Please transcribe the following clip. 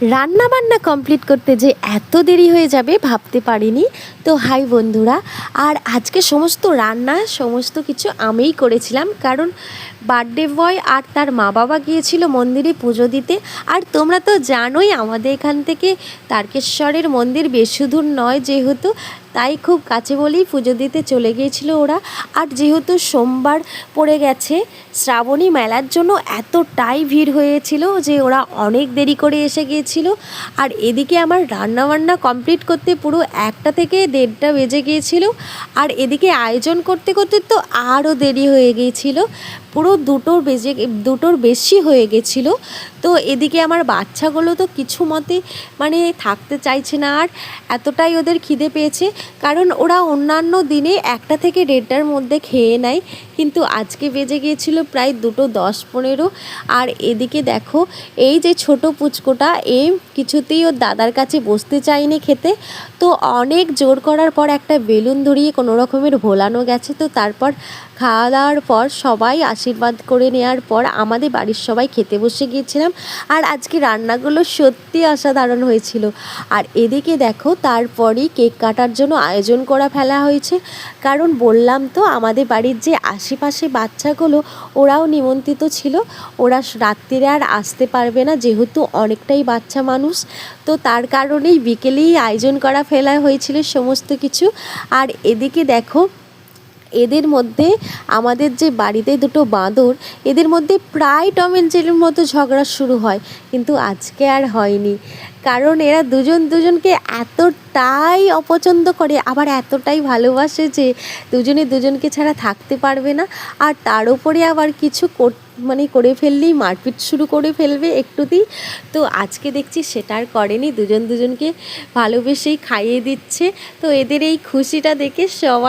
রান্না বান্না কমপ্লিট করতে যে এত দেরি হয়ে যাবে ভাবতে পারিনি। তো হাই বন্ধুরা, আর আজকে সমস্ত রান্না সমস্ত কিছু আমিই করেছিলাম, কারণ বার্থডে বয় আর তার মা বাবা গিয়েছিল মন্দিরে পুজো দিতে। আর তোমরা তো জানোই আমাদের এখান থেকে তারকেশ্বরের মন্দির বেশি দূর নয়, যেহেতু তাই খুব কাছে বলেই পুজো দিতে চলে গিয়েছিল ওরা। আর যেহেতু সোমবার পড়ে গেছে, শ্রাবণী মেলার জন্য এতটাই ভিড় হয়েছিল যে ওরা অনেক দেরি করে এসে গিয়েছিল। আর এদিকে আমার রান্নাবান্না কমপ্লিট করতে পুরো 1টা থেকে 1:30 বেজে গিয়েছিল। আর এদিকে আয়োজন করতে করতে তো আরও দেরি হয়ে গিয়েছিল, পুরো 2টোর বেশি হয়ে গেছিলো। তো এদিকে আমার বাচ্চাগুলো তো কিছু মতে মানে থাকতে চাইছে না, আর এতটাই ওদের খিদে পেয়েছে, কারণ ওরা অন্যান্য দিনে 1টা থেকে 1:30টার মধ্যে খেয়ে নেয়, কিন্তু আজকে বেজে গিয়েছিল প্রায় 2:10-15। আর এদিকে দেখো, এই যে ছোট পুচকোটা কিছুতেই ওর দাদার কাছে বসতে চায়নি খেতে। তো অনেক জোর করার পর একটা বেলুন ধরিয়ে কোনো রকমের ভোলানো গেছে। তো তারপর খাওয়া দাওয়ার পর সবাই আশীর্বাদ করে নেওয়ার পর আমাদের বাড়ির সবাই খেতে বসে গিয়েছিলাম। আর আজকে রান্নাগুলো সত্যি অসাধারণ হয়েছিল। আর এদিকে দেখো, তারপরই কেক কাটার জন্য আয়োজন করা ফেলা হয়েছে, কারণ বললাম তো আমাদের বাড়ির যে আশেপাশে বাচ্চাগুলো ওরাও নিমন্ত্রিত ছিল। ওরা রাত্রিরে আর আসতে পারবে না, যেহেতু অনেকটাই বাচ্চা মানুষ। তো তার কারণেই বিকেলেই আয়োজন করা ফেলা হয়েছিল সমস্ত কিছু। আর এদিকে দেখো, এদের মধ্যে আমাদের যে বাড়িতে দুটো বাঁদর, এদের মধ্যে প্রায় টম অ্যান্ড জেরির মতো ঝগড়া শুরু হয়, কিন্তু আজকে আর হয়নি, কারণ এরা দুজনকে এতটাই অপছন্দ করে, আবার এতটাই ভালোবাসে যে দুজনে দুজনকে ছাড়া থাকতে পারবে না। আর তার উপরে আবার কিছু করে ফেললেই মারপিট শুরু করে ফেলবে একটুতেই। তো আজকে দেখছি সেটা আর করেনি, দুজনকে ভালোবেসেই খাইয়ে দিচ্ছে। তো এদের এই খুশিটা দেখে সবাই